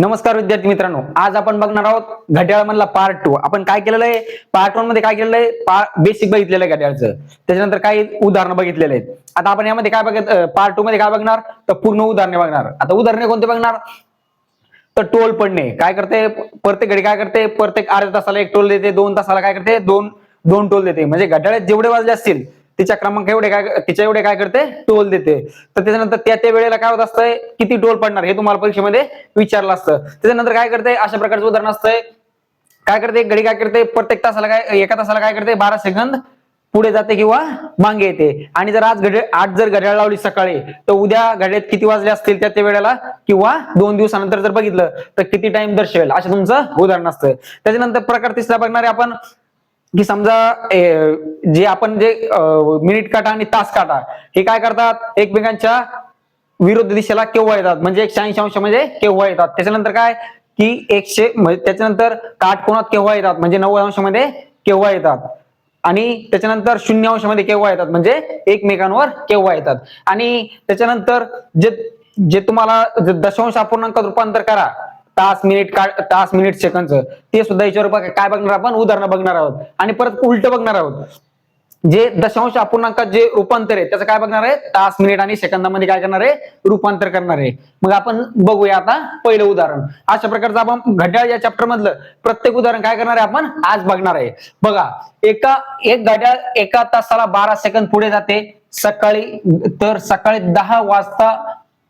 नमस्कार विद्यार्थी मित्रांनो, आज आपण बघणार आहोत घड्याळमधला पार्ट 2. आपण काय केलेलं आहे, पार्ट 1 मध्ये काय केलेलं आहे, बेसिक बघितलेलं आहे घड्याळचं. त्याच्यानंतर काही उदाहरणं बघितलेले आहेत. आता आपण यामध्ये काय बघत, पार्ट 2 मध्ये काय बघणार, तर पूर्ण उदाहरणे बघणार. आता उदाहरणे कोणते बघणार, तर टोल पडणे. काय करते, प्रत्येक घडी काय करते, प्रत्येक अर्ध्या तासाला एक टोल देते, 2 तासाला काय करते, दोन टोल देते. म्हणजे घड्याळात जेवढे वाजले असतील तिच्या क्रमांक तिच्या एवढे काय करते, टोल देते. तर त्याच्यानंतर त्या वेळेला काय होत असतंय, किती टोल पडणार हे तुम्हाला परीक्षेमध्ये विचारलं असतं. त्याच्यानंतर काय करते, अशा प्रकारचं उदाहरण असतंय. काय करते, घडी काय करते, प्रत्येक तासाला एका तासाला काय करते, 12 सेकंद पुढे जाते किंवा मागे येते. आणि जर आज जर घड्याळ लावली सकाळी, तर उद्या घड्याळात किती वाजले असतील त्या वेळेला, किंवा 2 दिवसानंतर जर बघितलं तर किती टाइम दर्शवेल, असं तुमचं उदाहरण असतं. त्याच्यानंतर प्रकार तिसरा बघणारे आपण, की समजा जे मिनिट काटा आणि तास काटा हे काय करतात, एकमेकांच्या विरुद्ध दिशेला केव्हा येतात, म्हणजे 180 अंश म्हणजे केव्हा येतात. त्याच्यानंतर काय, की 100 त्याच्यानंतर काटकोनात केव्हा येतात, म्हणजे 90 अंश मध्ये केव्हा येतात. आणि त्याच्यानंतर 0 अंश मध्ये केव्हा येतात, म्हणजे एकमेकांवर केव्हा येतात. आणि त्याच्यानंतर जे तुम्हाला दशांश अपूर्णांकात रूपांतर करा, तास मिनिट सेकंदचं, ते सुद्धा याच्यावर काय बघणार आपण, उदाहरणं बघणार आहोत. आणि परत उलट बघणार आहोत, जे दशांश अपूर्णांकात जे रूपांतर आहे त्याचं काय बघणार आहे, तास मिनिट आणि सेकंदामध्ये काय करणार आहे, रूपांतर करणार आहे. मग आपण बघूया आता पहिलं उदाहरण. अशा प्रकारचं आपण घड्याळ या चॅप्टर मधलं प्रत्येक उदाहरण काय करणार आहे, आपण आज बघणार आहे. बघा, एक घड्याळ एका तासाला 12 सेकंद पुढे जाते सकाळी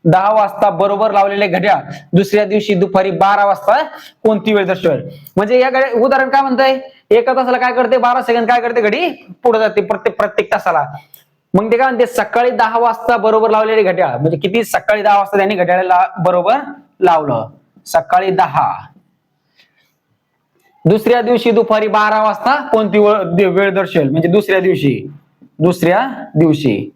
10 वाजता बरोबर लावलेले घड्याळ दुसऱ्या दिवशी दुपारी 12 वाजता कोणती वेळ दर्शवेल. म्हणजे या उदाहरण काय म्हणतंय, एका तासाला काय करते, 12 सेकंद काय करते, घडी पुढे जाते प्रत्येक तासाला. मग ते काय म्हणते, सकाळी 10 वाजता बरोबर लावलेले घड्याळ, म्हणजे किती, सकाळी 10 वाजता त्यांनी घड्याळाला बरोबर लावलं, सकाळी 10. दुसऱ्या दिवशी दुपारी 12 वाजता कोणती वेळ दर्शवेल, म्हणजे दुसऱ्या दिवशी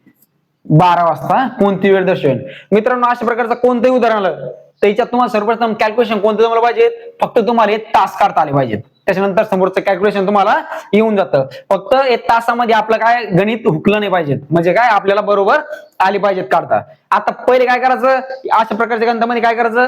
12 वाजता कोणती वेळ दर्शवेल. मित्रांनो, अशा प्रकारचं कोणतंही उदाहरण आलं तर याच्यात तुम्हाला सर्वप्रथम कॅल्क्युलेशन कोणतं तुम्हाला पाहिजे, फक्त तुम्हाला हे तास काढता आले पाहिजेत. त्याच्यानंतर समोरचं कॅल्क्युलेशन तुम्हाला येऊन जातं. फक्त एक तासामध्ये आपलं काय गणित हुकलं नाही पाहिजेत, म्हणजे काय आपल्याला बरोबर आली पाहिजेत काढता. आता पहिले काय करायचं, अशा प्रकारच्या गणितामध्ये काय करायचं,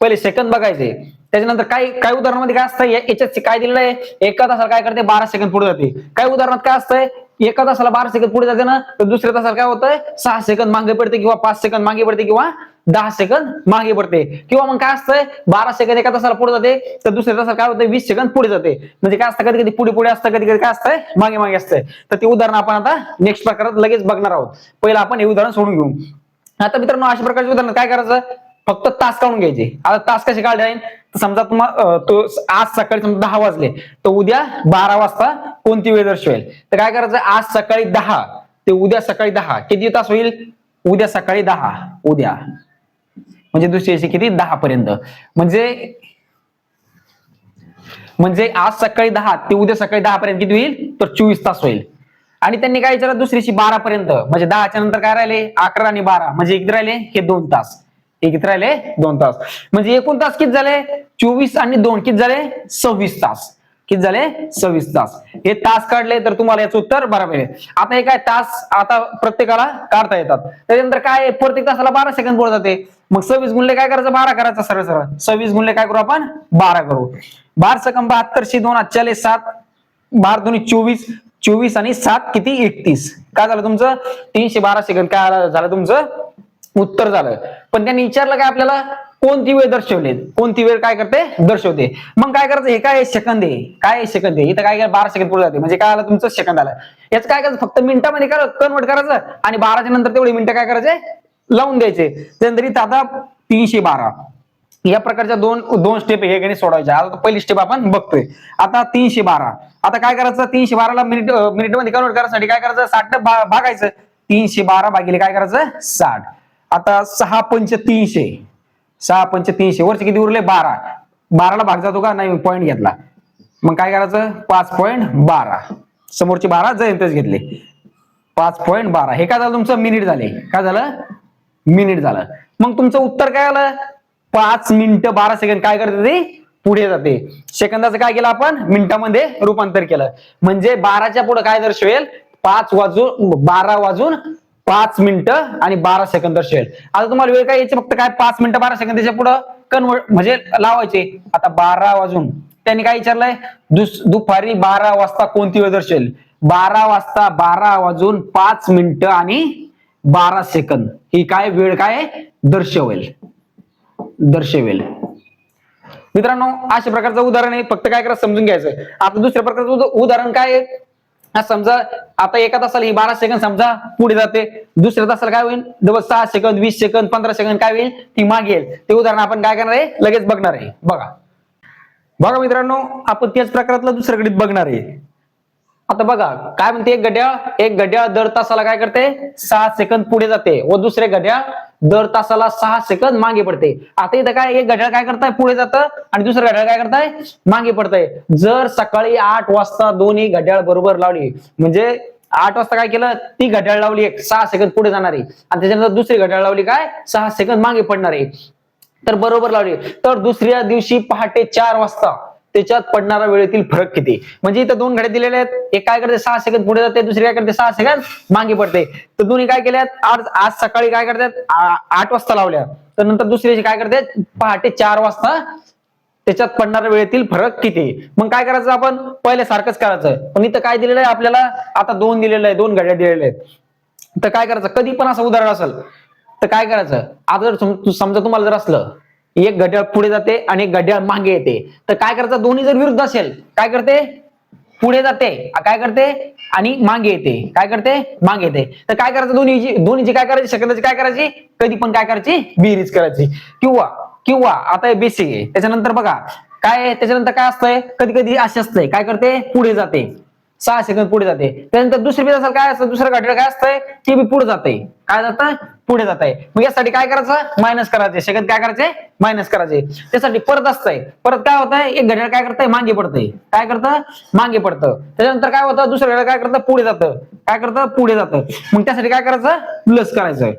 पहिले सेकंद बघायचे. त्याच्यानंतर काय उदाहरणामध्ये काय असतं, याच्यात काय दिलेलं आहे, एका तासाला काय करते, 12 सेकंद पुढे जाते. काय उदाहरणात काय असतंय, एका तासाला 12 सेकंद पुढे जाते ना, तर दुसऱ्या तासाला काय होतंय, 6 सेकंद मागे पडते, किंवा 5 सेकंद मागे पडते, किंवा 10 सेकंद मागे पडते. किंवा मग काय असतंय, 12 सेकंद एका तासाला पुढे जाते, तर दुसऱ्या तासाला काय होतं, 20 सेकंद पुढे जाते. म्हणजे काय असतं, कधी कधी पुढे असतं, कधी कधी काय असतंय, मागे असतंय. तर ते उदाहरण आपण आता नेक्स्ट प्रकारात लगेच बघणार आहोत. पहिलं आपण हे उदाहरण सोडून घेऊ. आता मित्रांनो, अशा प्रकारचे उदाहरण काय करायचं, फक्त तास काढून घ्यायचे. आता तास कसे काढले, तर समजा आज सकाळी 10 वाजले, तर उद्या 12 वाजता कोणती वेळ दर्शवेल. तर काय करायचं, आज सकाळी 10 ते उद्या सकाळी 10 किती तास होईल, उद्या सकाळी 10, उद्या म्हणजे दुसरी अशी किती, 10 पर्यंत. म्हणजे आज सकाळी 10 ते उद्या सकाळी 10 पर्यंत किती होईल, तर 24 तास होईल. आणि त्यांनी काय विचारलं, दुसरीशी 12 पर्यंत, म्हणजे 10च्या नंतर काय राहिले, 11 आणि 12, म्हणजे किती राहिले, हे 2 तास. हे किती राहिले, 2 तास. म्हणजे एकूण तास किती झाले, 24 आणि 2 किती झाले, 26 तास. किती झाले, 26 तास. हे तास काढले तर तुम्हाला याचं उत्तर बरोबर आहे. आता हे काय, तास आता प्रत्येकाला काढता येतात. त्याच्यानंतर काय, प्रत्येक तासाला 12 सेकंद पुढे जाते. मग 26 गुणले काय करायचं, 12 करायचं, सरळ 26 गुणले काय करू आपण, 12 करू. 12 सेकंद 72 2 40 7 12 2 24, 24 आणि 7 किती, 31. काय झालं तुमचं, 312 सेकंद काय झालं तुमचं उत्तर झालं. पण त्यांनी विचारलं काय आपल्याला, कोणती वेळ दर्शवली, कोणती वेळ काय करते, दर्शवते. मग काय करायचं, हे काय सेकंद आहे, काय सेकंद आहे, इथं काय 12 सेकंद पुढे जाते, म्हणजे काय आलं तुमचं सेकंद आलं. याचं काय करायचं, फक्त मिनिटामध्ये कन्वर्ट करायचं, आणि 12च्या नंतर तेवढी मिनिटं काय करायचे, लावून द्यायचे. त्यानंतर इथं आता 312 या प्रकारच्या दोन स्टेप हे गणित सोडवायचे. आता पहिली स्टेप आपण बघतोय. आता 312, आता काय करायचं, 312ला मिनिट मध्ये कन्वर्ट करायसाठी काय करायचं, 60 भागायचं. 312 भागिले काय करायचं, 60. आता 6 पंच 300, 6 पंच 300, वरचे किती उरले, 12. 12ला भाग जातो का, नाही, पॉईंट घेतला. मग काय करायचं, 5.12, समोरचे 12 जयंतच घेतले, 5.12. हे काय झालं तुमचं, मिनिट झाले. काय झालं, मिनिट झालं. मग तुमचं उत्तर काय आलं, 5 मिनिटं 12 सेकंद काय करते, ते पुढे जाते. सेकंदाचं काय केलं आपण, मिनिटामध्ये रूपांतर केलं. म्हणजे 12च्या पुढे काय दर्शवेल, 12 वाजून 5 मिनिटं आणि 12 सेकंद दर्शवेल. आता तुम्हाला वेळ काय यायची, फक्त काय 5 मिनिटं 12 सेकंद, त्याच्या पुढं सेकंद म्हणजे लावायचे. आता 12 वाजून त्यांनी काय विचारलंय, दुपारी 12 वाजता कोणती वेळ दर्शवेल? 12 वाजता 12 वाजून 5 मिनिटं आणि 12 सेकंद ही काय वेळ काय दर्शवेल. मित्रांनो अशा प्रकारचं उदाहरण आहे, फक्त काय करा समजून घ्यायचं. आता दुसऱ्या प्रकारचं उदाहरण काय आहे, समजा आता एका तासाला ही 12 सेकंद समजा पुढे जाते, दुसऱ्या तासाला काय होईल डबल 6 सेकंद 20 सेकंद 15 सेकंद काय होईल ती मागे येईल. ते उदाहरण आपण काय करणार आहे लगेच बघणार आहे. बघा मित्रांनो आपण त्याच प्रकारातलं दुसऱ्या घडीत बघणार आहे. आता बघा काय म्हणते, एक घड्याळ दर तासाला काय करते 6 सेकंद पुढे जाते व दुसरे घड्याळ दर तासाला 6 सेकंद मागे पडते. आता इथं काय एक घड्याळ काय करताय पुढे जातं आणि दुसरं घड्याळ काय करताय मागे पडतंय. जर सकाळी 8 वाजता दोन्ही घड्याळ बरोबर लावली, म्हणजे 8 वाजता काय केलं ती घड्याळ लावली एक 6 सेकंद पुढे जाणारी आणि त्याच्यानंतर दुसरी घड्याळ लावली काय 6 सेकंद मागे पडणारी, तर बरोबर लावली, तर दुसऱ्या दिवशी पहाटे 4 वाजता त्याच्यात पडणारा वेळेतील फरक किती? म्हणजे इथं दोन घड्या दिलेल्या आहेत, एक काय करते 6 सेकंद पुढे जाते, दुसरी काय करते 6 सेकंद मागे पडते. तर दोन्ही काय केल्यात आज सकाळी काय करतात 8 वाजता लावल्या, तर नंतर दुसऱ्याची काय करतात पहाटे 4 वाजता त्याच्यात पडणाऱ्या वेळेतील फरक किती? मग काय करायचं आपण पहिले सारखंच करायचं, पण इथं काय दिलेलं आहे आपल्याला आता 2 दिलेलं आहे, 2 घड्या दिलेल्या आहेत. तर काय करायचं कधी पण असं उदाहरण असेल तर काय करायचं, आता जर समजा तुम्हाला जर असलं एक घड्याळ पुढे जाते आणि एक घड्याळ मागे येते, तर काय करायचं दोन्ही जर विरुद्ध असेल काय करते पुढे जाते काय करते आणि मागे येते काय करते मागे येते, तर काय करायचं दोन्हीची काय करायची सेकंदाची काय करायची कधी पण काय करायची बेरीज करायची. किंवा आता हे बेसिक आहे. त्याच्यानंतर बघा काय त्याच्यानंतर काय असतंय कधी कधी असे असतंय काय करते पुढे जाते 6 सेकंद पुढे जाते, त्यानंतर दुसरी असेल काय असतं दुसरं घड्याळ काय असतंय की पुढे जाते काय जातं पुढे जात आहे. मग यासाठी काय करायचं मायनस करायचे सेकंद काय करायचे मायनस करायचे. त्यासाठी परत असतंय परत काय होतंय एक घड्याळ काय करतंय मागे पडतंय काय करतं मागे पडतं, त्याच्यानंतर काय होतं दुसरं घड्याळ काय करतं पुढे जातं काय करतं पुढे जातं. मग त्यासाठी काय करायचं प्लस करायचं.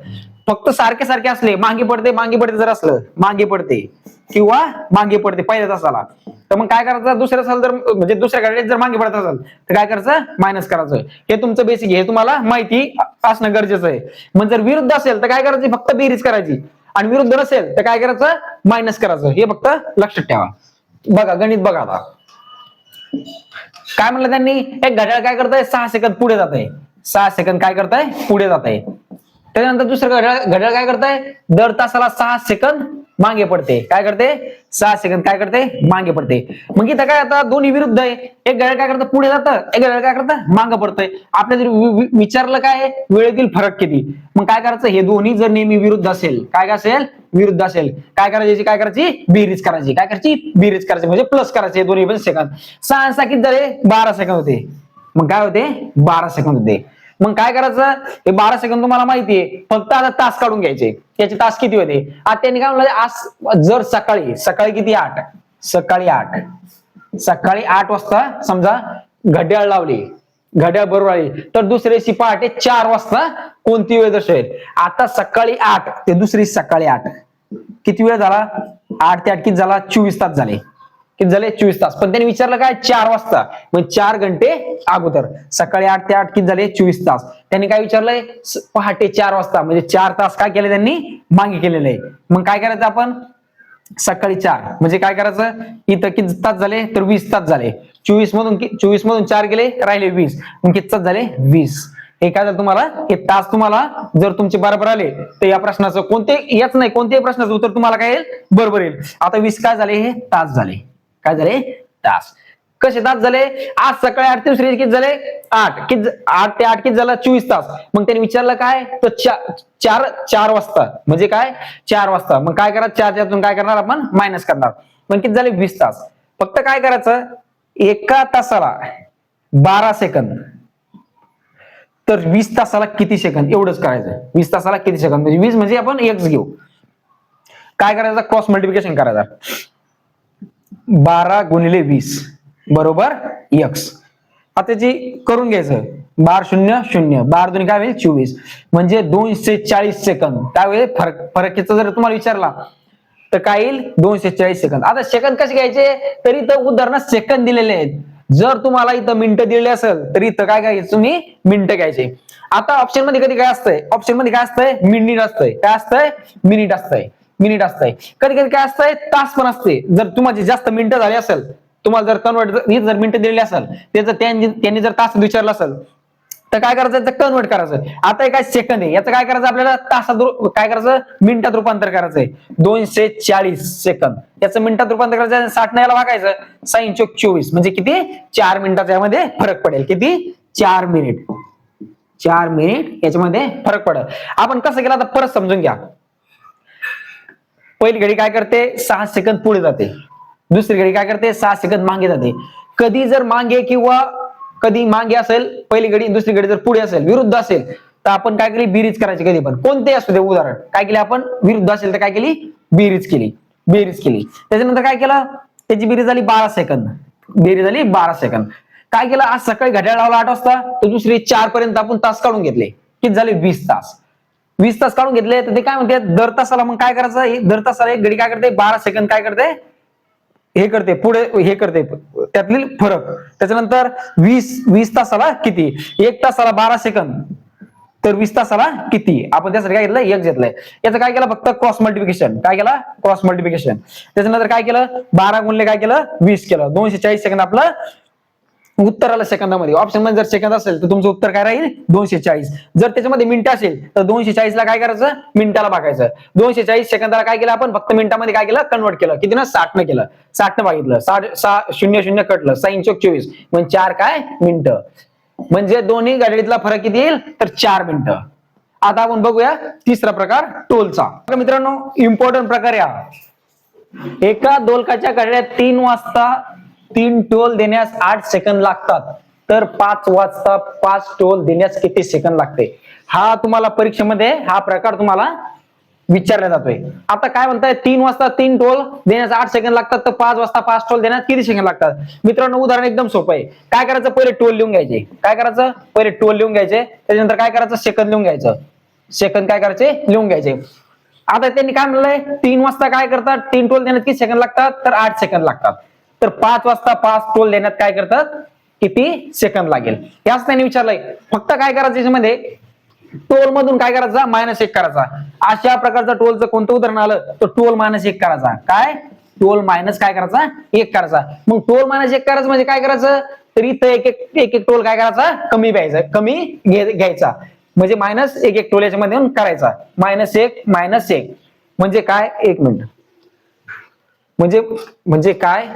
फक्त सारखे असले मागे पडते जर असलं मागे पडते किंवा मागे पडते पहिल्या तासाला, तर मग काय करायचं दुसऱ्या साल जर म्हणजे दुसऱ्या घड्याळात जर मागे पडत असेल तर काय करायचं मायनस करायचं. हे तुमचं बेसिक हे तुम्हाला माहिती असणं गरजेचं आहे. मग जर विरुद्ध असेल तर काय करायची फक्त बेरीज करायची आणि विरुद्ध नसेल तर काय करायचं मायनस करायचं. हे फक्त लक्षात ठेवा. बघा गणित बघा आता काय म्हणलं त्यांनी एक घड्याळ काय करतंय 6 सेकंद पुढे जात आहे 6 सेकंद काय करताय पुढे जात आहे, त्याच्यानंतर दुसरं घड्याळ काय करताय दर तासाला 6 सेकंद मागे पडते काय करते 6 सेकंद काय करते मागे पडते. मग इथं काय आता दोन्ही विरुद्ध आहे, एक घड्याळ काय करतं पुढे जातं एक घड्याळ काय करतं मागे पडतंय. आपल्या जर विचारलं काय वेळेतील फरक किती, मग काय करायचं हे दोन्ही जर नेहमी विरुद्ध असेल काय असेल विरुद्ध असेल काय करायची बेरीज करायची म्हणजे प्लस करायचे दोन्ही पण सेकंद. 6 किती झाले 12 सेकंद होते, मग काय होते 12 सेकंद होते. मग काय करायचं हे 12 सेकंद तुम्हाला माहितीये, फक्त आता तास काढून घ्यायचे. त्याचे तास किती होते आता त्यांनी काय म्हणलं आज जर सकाळी किती 8 सकाळी 8 वाजता समजा घड्याळ लावली घड्याळ बरोबर आली, तर दुसऱ्याशी पहाटे 4 वाजता कोणती वेळ दर्शवेल. आता सकाळी 8 ते दुसरी सकाळी 8 किती वेळ झाला 8 ते 8 किती झाला 24 तास झाले. किती झाले 24 तास. पण त्यांनी विचारलं काय 4 वाजता मग 4 घंटे अगोदर सकाळी 8 ते 8 किती झाले 24 तास. त्यांनी काय विचारलंय पहाटे 4 वाजता म्हणजे 4 तास काय केले त्यांनी मागे केलेलं आहे. मग काय करायचं आपण सकाळी 4 म्हणजे काय करायचं इथं किती तास झाले तर 20 तास झाले. 24 मधून 4 गेले राहिले 20, मग किती तास झाले 20. हे काय झालं तुम्हाला हे तास तुम्हाला जर तुमचे बरोबर आले तर या प्रश्नाचं कोणत्याही प्रश्नाचं उत्तर तुम्हाला काय येईल बरोबर येईल. आता 20 काय झाले हे तास झाले काय झाले तास. कसे तास झाले आज सकाळी 8 ते दुसरे किती झाले 8 ते 8 किती झाला 24 तास. मग त्यांनी विचारलं काय तर 4 वाजता म्हणजे काय 4 वाजता. मग काय करा 4 त्यातून काय करणार आपण मायनस करणार. मग किती झाले 20 तास. फक्त काय करायचं एका तासाला 12 सेकंद तर 20 तासाला किती सेकंद एवढंच करायचं. 20 तासाला किती सेकंद म्हणजे 20 म्हणजे आपण x घेऊ. काय करायचं क्रॉस मल्टिप्लिकेशन करायचं 12 गुणिले 20 बरोबर x. आता त्याची करून घ्यायचं 12 0 0 12 दोन्ही काय होईल 24 म्हणजे 240 सेकंद. काय होईल फरकीचा जर तुम्हाला विचारला तर काय येईल 240 सेकंद. आता सेकंद कसे घ्यायचे तरी तर उदाहरणात सेकंद दिलेले आहेत. जर तुम्हाला इथं मिनिटं दिलेले असेल तर इथं काय घ्यायचं तुम्ही मिनिटं घ्यायचे. आता ऑप्शन मध्ये कधी काय असतंय ऑप्शन मध्ये काय असतंय मिनिट असतंय काय असतंय मिनिट असतंय. मिनिट असतंय. कधी कधी काय असतंय तास पण असते. जर तुम्हाला जास्त मिनिटं झाली असेल, तुम्हाला जर कन्वर्ट जर मिनिटं दिलेली असेल, त्याचं त्यांनी जर तास विचारलं असेल तर काय करायचं, त्याचं कन्वर्ट करायचं. आता हे काय सेकंद आहे, याचं काय करायचं आपल्याला तासात काय करायचं, मिनिटात रूपांतर करायचंय. 240 सेकंद याचं मिनिटात रूपांतर करायचं. 60 ने याला भागायचं, 6 चोक 24 म्हणजे किती, 4 मिनिटाचा यामध्ये फरक पडेल. किती, 4 मिनिट. 4 मिनिट याच्यामध्ये फरक पडेल. आपण कसं केलं आता परत समजून घ्या. पहिली घडी काय करते, 6 सेकंद पुढे जाते. दुसरी घडी काय करते, 6 सेकंद मागे जाते. कधी जर मागे किंवा कधी मागे असेल पहिली घडी, दुसरी घडी जर पुढे असेल, विरुद्ध असेल, तर आपण काय केली, बेरीज करायची. कधी पण कोणतेही असू दे उदाहरण, काय केले आपण, विरुद्ध असेल तर काय केली, बेरीज केली. बेरीज केली त्याच्यानंतर काय केलं, त्याची बेरीज झाली 12 सेकंद. बेरीज झाली 12 सेकंद. काय केलं, आज सकाळी घड्याळ लावला 8 वाजता, तर दुसरी 4 पर्यंत आपण तास काढून घेतले. किती झाले, 20 तास. 20 तास काढून घेतले. तर ते काय म्हणते, दर तासाला मग काय करायचं, दर तासाला एक घडी काय करते, 12 सेकंद काय करते, हे करते पुढे, हे करते, त्यातली फरक. त्याच्यानंतर 20 तासाला किती, 1 तासाला 12 सेकंद, तर 20 तासाला किती, आपण त्यासाठी काय घेतलं, 1 घेतलंय. याचं काय केलं, फक्त क्रॉस मल्टिप्लिकेशन. काय केलं, क्रॉस मल्टिप्लिकेशन. त्याच्यानंतर काय केलं, 12 गुणले काय केलं, 20 केलं. 240 सेकंद आपलं उत्तर आलं सेकंदामध्ये. ऑप्शन मध्ये जर सेकंद असेल तर तुमचं उत्तर काय राहील, 240. जर त्याच्यामध्ये मिनिटं असेल तर 240 ला काय करायचं, मिनिटाला भागायचं. 240 सेकंदाला काय केलं आपण, फक्त मिनिटामध्ये काय केलं, कन्वर्ट केलं. किती ना, 60 न केलं. 60 न भागितलं, 6 कटलं, 6 चोक 24 म्हणजे 4 काय मिनिटं. म्हणजे दोन्ही घड्याळीतला फरक किती येईल, तर 4 मिनिटं. आता आपण बघूया तिसरा प्रकार, टोलचा. मित्रांनो, इम्पॉर्टंट प्रकार या. एका दोलकाच्या घड्याळात 3 वाजता 3 टोल देण्यास 8 सेकंद लागतात, तर 5 वाजता 5 टोल देण्यास किती सेकंद लागते. हा तुम्हाला परीक्षेमध्ये हा प्रकार तुम्हाला विचारला जातोय. आता काय म्हणताय, 3 वाजता 3 टोल देण्यास 8 सेकंद लागतात, तर 5 वाजता 5 टोल देण्यास किती सेकंद लागतात. मित्रांनो, उदाहरण एकदम सोपं आहे. काय करायचं, पहिले टोल लिहून घ्यायचे. काय करायचं, पहिले टोल लिहून घ्यायचे. त्याच्यानंतर काय करायचं, सेकंद लिहून घ्यायचं. सेकंद काय करायचे, लिहून घ्यायचे. आता त्यांनी काय म्हणलंय, 3 वाजता काय करतात, 3 टोल देण्यात किती सेकंद लागतात, तर 8 सेकंद लागतात. तर 5 वाजता 5 टोल देण्यात काय करतात, किती सेकंद लागेल, याच त्यांनी विचारलंय. फक्त काय करायचं, याच्यामध्ये टोल मधून काय करायचा, -1 करायचा. अशा प्रकारचा टोलचं कोणतं उदाहरण आलं, तर टोल -1 करायचा. काय, टोल मायनस काय करायचा, 1 करायचा. मग टोल -1 करायचं म्हणजे काय करायचं, तर इथं एक टोल काय करायचा, कमी घ्यायचा. म्हणजे -1 टोल याच्यामध्ये करायचा. -1 म्हणजे काय, 1 मिनिट. म्हणजे काय,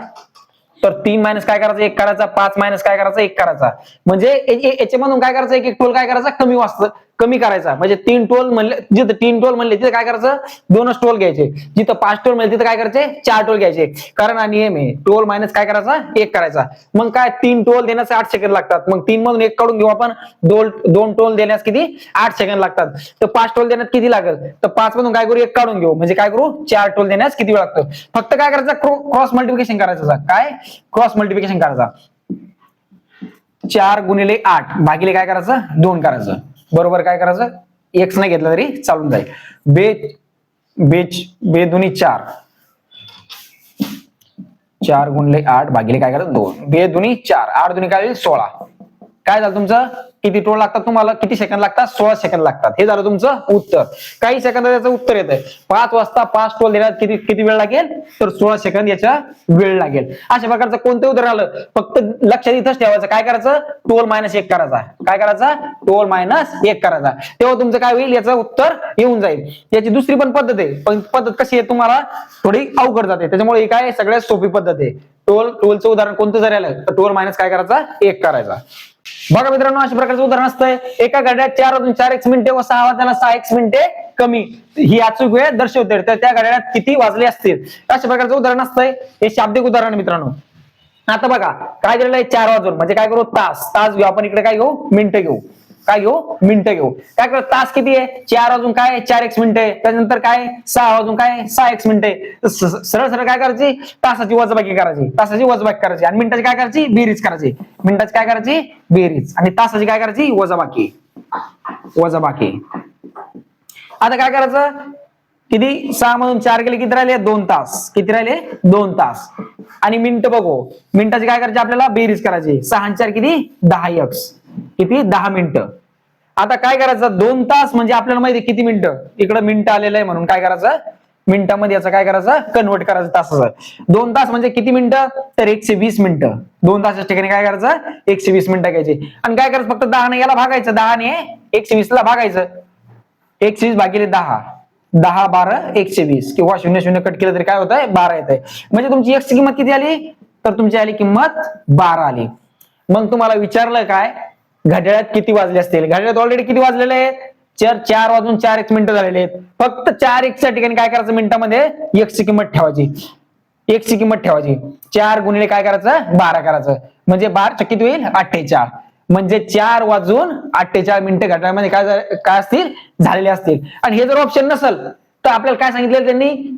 तर 3 मायनस काय करायचं, 1 करायचा. 5 मायनस काय करायचं, 1 करायचा. म्हणजे याच्यामधून काय करायचं, एक टोल काय करायचा, कमी करायचा. म्हणजे 3 टोल म्हणले, जिथं 3 टोल म्हणले तिथे काय करायचं, 2च टोल घ्यायचे. जिथं 5 टोल म्हणले तिथे काय करायचे, 4 टोल घ्यायचे. कारण हा नियम आहे, टोल मायनस काय करायचा, 1 करायचा. मग काय, 3 टोल देण्यास 8 सेकंद लागतात. मग 3 मधून 1 काढून घेऊ आपण. 2 टोल देण्यास किती, 8 सेकंद लागतात. तर 5 टोल देण्यात किती लागेल, तर 5 मधून काय करू, 1 काढून घेऊ. म्हणजे काय करू, 4 टोल देण्यास किती वेळ लागतो. फक्त काय करायचं, क्रॉस मल्टिप्लिकेशन करायचं. काय, क्रॉस मल्टिप्लिकेशन करायचा. 4 गुणिले 8 भागिले काय करायचं, 2 करायचं. बरोबर काय करायचं, x नाही घेतलं तरी चालून जाईल. बे दुनी 4, 4 गुणिले 8 भागिले काय करायचं, 2. बे दुनी 4, 8 दुनी काय होईल, 16. काय झालं तुमचं, किती टोल लागतात तुम्हाला, किती सेकंद लागतात, 16 सेकंद लागतात. हे झालं तुमचं उत्तर. काही सेकंदात याचं उत्तर येतंय. 5 वाजता 5 टोल देण्यात किती वेळ लागेल, तर 16 सेकंद याचा वेळ लागेल. अशा प्रकारचं कोणतं उदाहरण आलं, फक्त लक्षात इथंच ठेवायचं. काय करायचं, टोल -1 करायचा. काय करायचा, टोल -1 करायचा. तेव्हा तुमचं काय होईल, याचं उत्तर येऊन जाईल. याची दुसरी पण पद्धत आहे, पण पद्धत कशी आहे, तुम्हाला थोडी अवघड जाते. त्याच्यामुळे ही काय सगळ्यात सोपी पद्धत आहे. टोलचं उदाहरण कोणतं जरी आलं, तर टोल मायनस काय करायचा, 1 करायचा. बघा मित्रांनो, अशा प्रकारचं उदाहरण असतंय. एका घड्याळात 4 वाजून 4x मिनिटे व 6 वाजताना 6x मिनिटे कमी ही अचूक वेळ दर्शवते. तर त्या घड्याळात किती वाजले असतील, अशा प्रकारचं उदाहरण असतंय. हे शाब्दिक उदाहरण मित्रांनो. आता बघा काय दिलेलं आहे, 4 वाजून म्हणजे काय करू, तास घेऊ आपण. इकडे काय घेऊ, मिनिटं घेऊ. काय घेऊ, मिनिटं घेऊ. काय करू, तास किती आहे, 4 वाजून काय 4x मिनिटे. त्यानंतर काय 6 वाजून काय 6x मिनिटे. सरळ सरळ काय करायची, तासाची वजाबाकी करायची. आणि मिनिटाची काय करायची, बेरीज करायची. मिनिटाची काय करायची, बेरीज. आणि तासाची काय करायची, वजाबाकी. आता काय करायचं, किती 6 मधून 4 गेले, किती राहिले, 2 तास. किती राहिले, 2 तास. आणि मिनिटं बघू, मिनिटाची काय करायची, आपल्याला बेरीज करायची. 6 आणि 4 किती, 10x. किती, 10 मिनिटं. आता काय करायचं, 2 तास म्हणजे आपल्याला माहिती किती मिनिटं, इकडे मिनिटं आलेलं आहे म्हणून काय करायचं, मिनिटामध्ये याचं काय करायचं, कन्वर्ट करायचं तासाचं. 2 तास म्हणजे किती मिनिटं, तर 120 मिनिटं. 2 तासाच्या ठिकाणी काय करायचं, 120 मिनिटं घ्यायची. आणि काय करायचं, फक्त 10 याला भागायचं, 10 120 ला भागायचं. 120 भागिले 10, 10 12 120, किंवा 0 0 कट केलं तरी काय होत आहे, 12 येत आहे. म्हणजे तुमची x ची किंमत किती आली, तर तुमची आली किंमत 12 आली. मग तुम्हाला विचारलं काय, घड्याळात किती वाजले असतील. घड्याळात ऑलरेडी किती वाजलेले आहेत, 4 वाजून 4 मिनिटं झालेले आहेत. फक्त 4 ठिकाणी काय करायचं, मिनिटामध्ये x ची किंमत ठेवायची. x ची किंमत ठेवायची. 4 गुणिले काय करायचं, 12 करायचं. म्हणजे 12 किती होईल, 48. म्हणजे 4 वाजून 48 मिनिटं घड्याळामध्ये काय असतील, झालेले असतील. आणि हे जर ऑप्शन नसेल तर आपल्याला काय सांगितलं त्यांनी,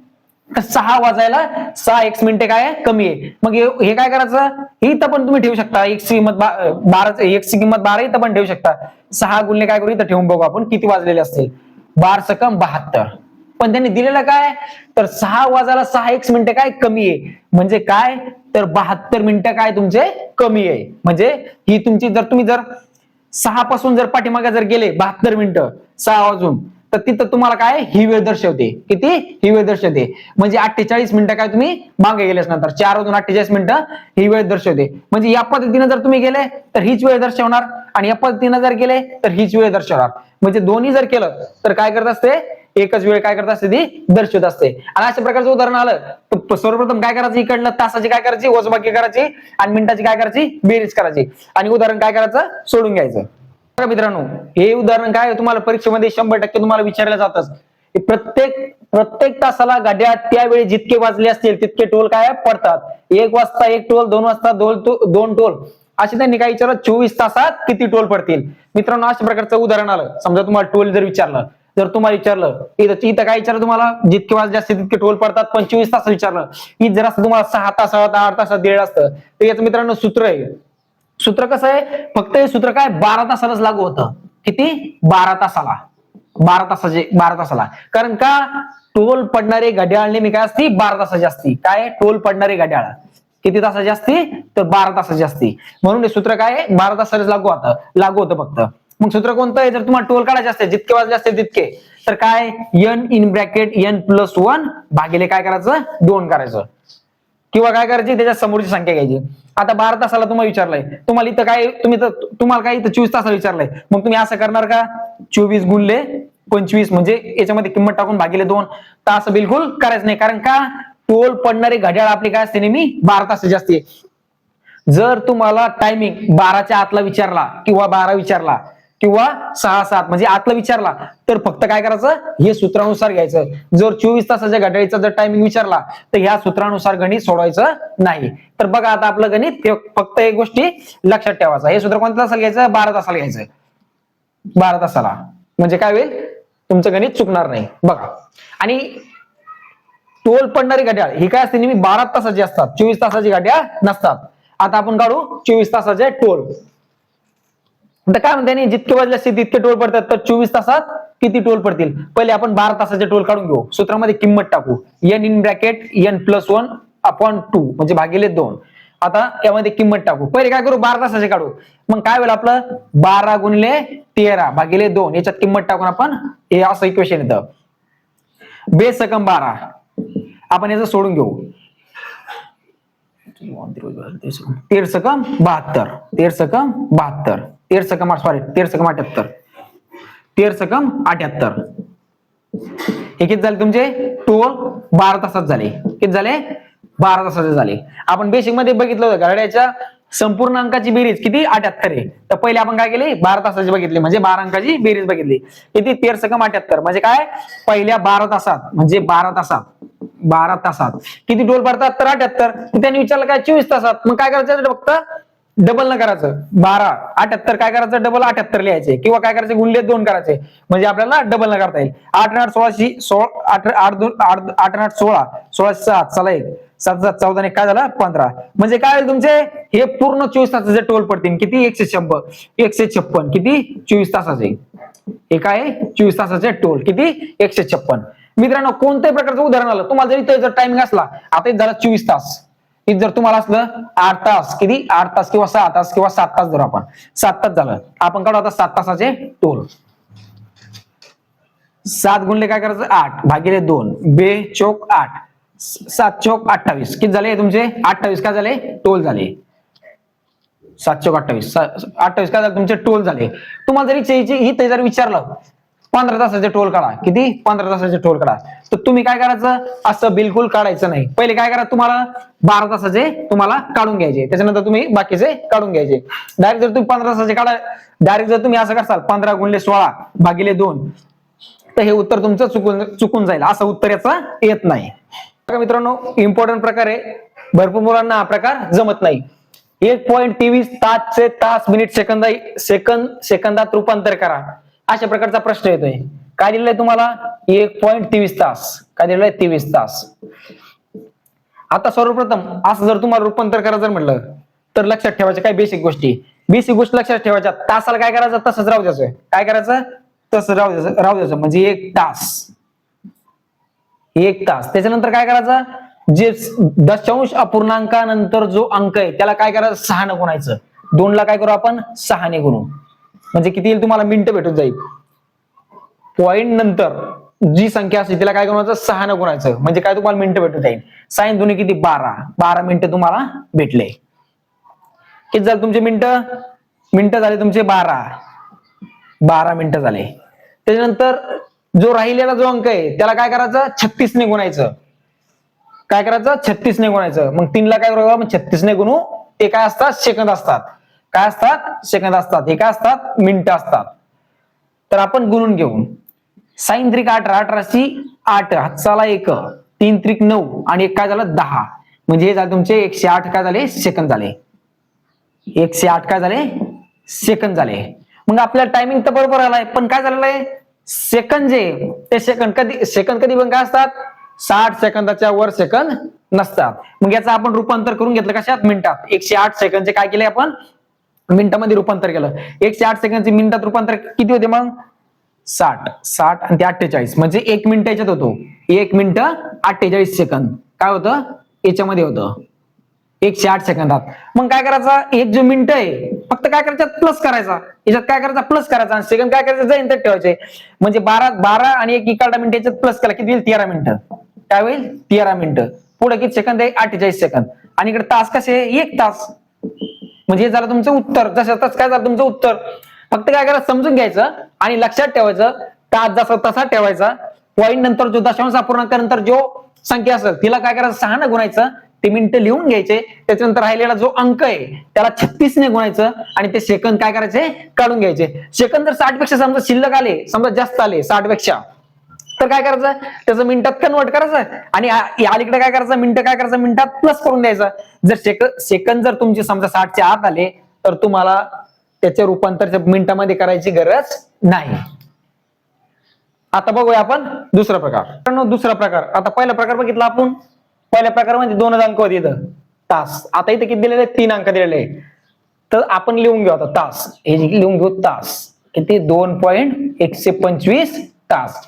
6 वाजायला 6 मिनिटे काय कमी आहे. मग हे काय करायचं, इथं पण तुम्ही ठेवू शकता. x ची किंमत 12, x ची किंमत 12 इथं पण ठेवू शकता. 6 गुणले काय करू, इथं ठेवून बघू आपण किती वाजलेले असतील. 12 × 72. पण त्यांनी दिलेलं काय, तर 6 वाजायला 6 मिनिटं काय कमी आहे. म्हणजे काय, तर 72 मिनिटं काय तुमचे कमी आहे. म्हणजे ही तुमची, जर तुम्ही 6 पासून जर पाठीमागे जर गेले 72 मिनिटं 6 वाजून, तर तिथं तुम्हाला काय ही वेळ दर्शवते, किती ही वेळ दर्शवते. म्हणजे 48 मिनिटं काय तुम्ही मागे गेलेच नंतर 4 वाजून 48 मिनिटं ही वेळ दर्शवते. म्हणजे या पद्धतीने जर तुम्ही गेले तर हीच वेळ दर्शवणार, आणि या पद्धतीने जर गेले तर हीच वेळ दर्शवणार. म्हणजे दोन्ही जर केलं तर काय करत असते, एकच वेळ काय करत असते, ती दर्शवत असते. आणि अशा प्रकारचं उदाहरण आलं तर सर्वप्रथम काय करायचं, इकडलं तासाची काय करायची, वजबाकी करायची, आणि मिनिटाची काय करायची, बेरीज करायची, आणि उदाहरण काय करायचं, सोडून घ्यायचं. मित्रांनो, हे उदाहरण काय तुम्हाला परीक्षेमध्ये 100% तुम्हाला विचारलं जातच. प्रत्येक तासाला घड्याळ त्यावेळी जितके वाजले असतील तितके टोल काय पडतात. 1 वाजता 1 टोल, 2 वाजता 2 टोल, असे त्यांनी काय विचारलं, 24 तासात किती टोल पडतील. मित्रांनो, अशा प्रकारचं उदाहरण आलं, समजा तुम्हाला टोल जर विचारलं, जर तुम्हाला विचारलं इथं काय विचारलं, तुम्हाला जितके वाजले असते तितके टोल पडतात, 25 तास विचारलं, ही जर असतं तुम्हाला 6 तासात 8 तासात दिलेलं असतं, तर याचं मित्रांनो सूत्र आहे. सूत्र कसं आहे, फक्त हे सूत्र काय 12 तासालाच लागू होतं. किती, 12 तासाला, 12 तासाला. कारण का, टोल पडणारे घड्याळ नेहमी काय असती, 12 तासाची असती. काय, टोल पडणारे घड्याळ किती तासाची असती, तर 12 तासाची असती. म्हणून हे सूत्र काय 12 तासालाच लागू होतं फक्त. मग सूत्र कोणतं आहे, जर तुम्हाला टोल काढायचे असते, जितके वाजले असते तितके, तर काय, n+1 भागिले काय करायचं, 2 करायचं, किंवा काय करायची, त्याच्या समोरची संख्या घ्यायची. आता 12 तासाला तुम्हाला विचारलंय, तुम्हाला इथं काय, तुम्हाला काय इथं 24 तासाला विचारलंय, मग तुम्ही असं करणार का, 24 गुणले 25 म्हणजे याच्यामध्ये किंमत टाकून भागिले 2, तास बिलकुल करायचं नाही. कारण का, टोल पडणारे घड्याळ आपली काय असते, नेहमी 12 तासाची असते. जर तुम्हाला टायमिंग 12च्या आतला विचारला, किंवा 12 विचारला, किंवा 6-7 म्हणजे आतला विचारला, तर फक्त काय करायचं, हे सूत्रानुसार घ्यायचं. जर 24 तासाच्या घड्याळीचा जर टायमिंग विचारला तर ह्या सूत्रानुसार गणित सोडवायचं नाही. तर बघा आता आपलं गणित, फक्त एक गोष्टी लक्षात ठेवायचं, हे सूत्र कोणत्या तासाला घ्यायचं, 12 तासाला घ्यायचं. 12 तासाला म्हणजे काय होईल, तुमचं गणित चुकणार नाही. बघा, आणि टोल पडणारी घड्याळ ही काय असते, नेहमी 12 तासाची असतात, 24 तासाची घड्याळ नसतात. आता आपण काढू 24 तासाचे टोल. तर काय म्हणते, जितके वाजले असते तितके टोल पडतात, तर 24 तासात किती टोल पडतील. पहिले आपण 12 तासाचे टोल काढून घेऊ, सूत्रामध्ये किंमत टाकू, n+1 म्हणजे भागिले 2. आता यामध्ये किंमत टाकू, पहिले काय करू, 12 तासाचे काढू. मग काय होईल आपलं, 12 गुणिले 13 भागिले 2, याच्यात किंमत टाकून आपण हे असं इक्वेशन येतं. बेस सकम 12, आपण याचं सोडून घेऊ. 13 सकम 72, 13 सकम 72, 13 सकम 78, 13 सकम 78. हे किती झाले तुमचे टोल, 12 तासात झाले. किती झाले, 12 तासाचे झाले. आपण बेसिक मध्ये बघितलं होतं, घड्याळाच्या संपूर्ण अंकाची बेरीज किती, 78 आहे. तर पहिले आपण काय केली, 12 तासाची बघितली, म्हणजे 12 अंकाची बेरीज बघितली. किती, 13 सकम 78, म्हणजे काय, पहिल्या 12 तासात, म्हणजे 12 तासात किती टोल पडतात, तर 78. त्यांनी विचारलं काय, 24 तासात. मग काय करायचं, फक्त डबल न करायचं, 12 78 काय करायचं, डबल 78 लिहायचे, किंवा काय करायचे, गुणले 2 करायचे, म्हणजे आपल्याला डबल न करता येईल. 8 8 16 8 8 16 16 7 चला 1 7 7 14 काय झालं 15. म्हणजे काय होईल तुमचे, हे पूर्ण 24 तासाचे टोल पडतील. किती, 156. किती, 24 तासाचे. हे काय 24 तासाचे टोल किती, 156. मित्रांनो, कोणत्याही प्रकारचं उदाहरण आलं तुम्हाला, जर इथे जर टायमिंग असला, आता इथे झाला 24 तास, इथे जर तुम्हाला असलं 8 तास, किती 8 तास किंवा 6 तास किंवा 7 तास, जर आपण 7 तास झालं, आपण काढू आता 7 तासाचे टोल. 7 गुणले काय करायचं 8 भागिले 2 बे चोक 8 7 चोक 28 किती झाले तुमचे 28 काय झाले टोल झाले 7 चोक 28 28 काय झाले तुमचे टोल झाले. तुम्हाला जरी ही जर विचारलं 15 तासाचे टोल काढा किती 15 तासाचे टोल काढा तर तुम्ही काय करायचं असं बिलकुल काढायचं नाही. पहिले काय करा तुम्हाला 12 तासाचे तुम्हाला काढून घ्यायचे त्याच्यानंतर तुम्ही बाकीचे काढून घ्यायचे. डायरेक्ट जर तुम्ही 15 तासाचे काढा डायरेक्ट जर तुम्ही असं करसाल 15 गुणले 16 भागिले 2 तर हे उत्तर तुमचं चुकून जाईल. असं उत्तर याचं येत नाही. मित्रांनो इम्पॉर्टंट प्रकार आहे भरपूर मुलांना हा प्रकार जमत नाही. 1.23 तासचे तास मिनिट सेकंदात रूपांतर करा अशा प्रकारचा प्रश्न येतोय. काय दिलेलं तुम्हाला 1.23 तास काय दिलेलं आहे 23 तास. आता सर्वप्रथम असं जर तुम्हाला रूपांतर करायचं म्हटलं तर लक्षात ठेवायच्या काही बेसिक गोष्टी लक्षात ठेवायच्या. तासाला काय करायचं तसंच राहू द्यायचं काय करायचं तसं राहू द्यायचं म्हणजे 1 तास त्याच्यानंतर काय करायचं जे दशांश अपूर्णांकानंतर जो अंक आहे त्याला काय करायचं 6 ने गुणायचं. 2 ला काय करू आपण 6 ने गुणू म्हणजे किती येईल तुम्हाला मिनिटं भेटून जाईल. पॉइंट नंतर जी संख्या असते तिला काय करायचं 6 ने गुणायचं म्हणजे काय तुम्हाला मिनिटं भेटून जाईल. 6 दुनी किती 12 मिनिटं तुम्हाला भेटले. किती झाले तुमचे मिनिटं झाले तुमचे 12 मिनिटं झाले. त्याच्यानंतर जो राहिलेला जो अंक आहे त्याला काय करायचं 36 ने गुणायचं. काय करायचं 36 ने गुणायचं. मग 3 ला काय करायचं मग 36 ने गुणू ते काय असतात सेकंद असतात. काय असतात सेकंद असतात. हे काय असतात मिनिटं असतात. तर आपण गुणून घेऊ 6 त्रिक 18 18 8 हातचाला 1 3 त्रिक 9 आणि 1 काय झालं 10 म्हणजे हे झाले तुमचे 108 काय झाले सेकंद झाले. 108 काय झाले सेकंद झाले. मग आपल्याला टायमिंग तर बरोबर आलाय पण काय झालेलं आहे सेकंद जे ते सेकंद कधी पण काय असतात 60 सेकंदाच्या वर सेकंद नसतात. मग याचं आपण रूपांतर करून घेतलं कशात मिनिटात. 108 सेकंदचे काय केले आपण मिनिटामध्ये रूपांतर केलं. 108 सेकंदचे मिनिटात रूपांतर किती होते मग 60 आणि ते 48 म्हणजे 1 मिनिट याच्यात होतो 1 मिनिट 48 सेकंद काय होतं याच्यामध्ये होतं 108 सेकंदात. मग काय करायचं एक जो मिनिट आहे फक्त काय करायचं प्लस करायचा याच्यात काय करायचा प्लस करायचा आणि सेकंद काय करायचं जाईन तर ठेवायचे म्हणजे 12 आणि 1 एका मिनिट याच्यात प्लस केला किती होईल 13 मिनिटं. काय होईल 13 मिनिटं. पुढे किती सेकंद आहे 48 सेकंद आणि इकडे तास कसे 1 तास म्हणजे हे झालं तुमचं उत्तर. जसं तसं काय झालं तुमचं उत्तर. फक्त काय करायचं समजून घ्यायचं आणि लक्षात ठेवायचं तास जसा तसा ठेवायचा. पॉईंट नंतर जो दशांश अपूर्णांकानंतर जो संख्या असेल तिला काय करायचं 6 ने गुणायचं. ते मिनिटं लिहून घ्यायचे त्याच्यानंतर राहिलेला जो अंक आहे त्याला 36 ने गुणायचं आणि ते सेकंद काय करायचे काढून घ्यायचे. सेकंद जर 60 पेक्षा समजा शिल्लक आले समजा जास्त आले 60 पेक्षा तर काय करायचं त्याचं मिनिटात कन्वर्ट करायचं आणि अलीकडे काय करायचं मिनिटं काय करायचं मिनिटात प्लस करून द्यायचं. जर सेकंद जर तुमचे समजा 60च्या आत आले तर तुम्हाला त्याचे रूपांतर मिनिटामध्ये करायची गरज नाही. आता बघूया आपण दुसरा प्रकार. आता पहिला प्रकार बघितला आपण. पहिल्या प्रकारामध्ये 2 अंक होते इथं तास. आता इथे किती दिलेले 3 अंक दिलेले तर आपण लिहून घेऊ आता तास. हे लिहून घेऊ तास किती 2.125 तास.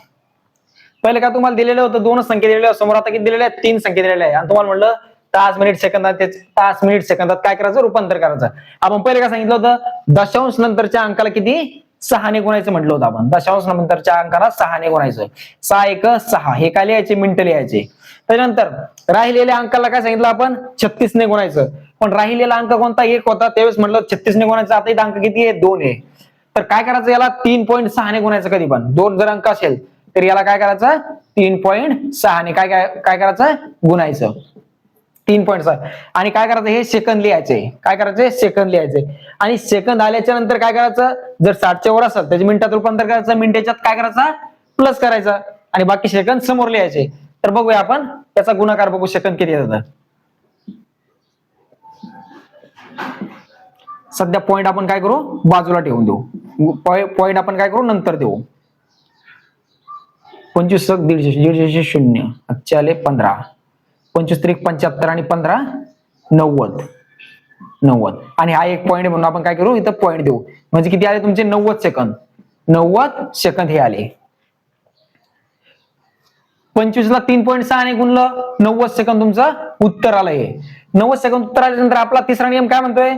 पहिले काय तुम्हाला दिलेलं होतं 2 संख्या दिलेल्या समोर आता किती दिलेल्या 3 संख्या दिलेल्या आहे आणि तुम्हाला म्हणलं तास मिनिट सेकंदात काय करायचं रूपांतर करायचं. आपण पहिले काय सांगितलं होतं दशांश नंतरच्या अंकाला किती 6 ने गुणायचं म्हटलं होतं आपण. दशांश नंतरच्या अंकाला 6 ने गुणायचं. 6 1 6 हे काय लिहायचे मिनिटं लिहायचे. त्याच्यानंतर राहिलेल्या अंकाला काय सांगितलं आपण 36 ने गुणायचं. पण राहिलेला अंक कोणता 1 होता त्यावेळेस म्हटलं 36 ने गुणायचं. आता इथं अंक किती आहे 2 आहे तर काय करायचं याला 3.6 ने गुणायचं. कधी पण 2 जर अंक असेल तर याला काय करायचं 3.6 ने काय करायचं गुणायचं 3.6 आणि काय करायचं हे सेकंद लिहायचे. काय करायचे सेकंद लिहायचे आणि सेकंद आल्याच्या नंतर काय करायचं जर 60च्या वर असेल त्याच्या मिनिटात रूपांतर करायचं. मिनिटाच्यात काय करायचं प्लस करायचं आणि बाकी सेकंद समोर लिहायचे. तर बघूया आपण त्याचा गुणाकार बघू सेकंद किती येतात. सध्या पॉइंट आपण काय करू बाजूला ठेवून देऊ. पॉइंट आपण काय करू नंतर देऊ. 25 150 0 अच्छा 15 25 त्रिक 75 आणि 15 90 आणि हा एक पॉइंट म्हणून आपण काय करू इथं पॉइंट देऊ म्हणजे किती आले तुमचे 90 सेकंद हे आले. 25 ला 3.6 ने गुणलं 90 सेकंद तुमचं उत्तर आलं. हे 90 सेकंद उत्तर आल्यानंतर आपला तिसरा नियम काय म्हणतोय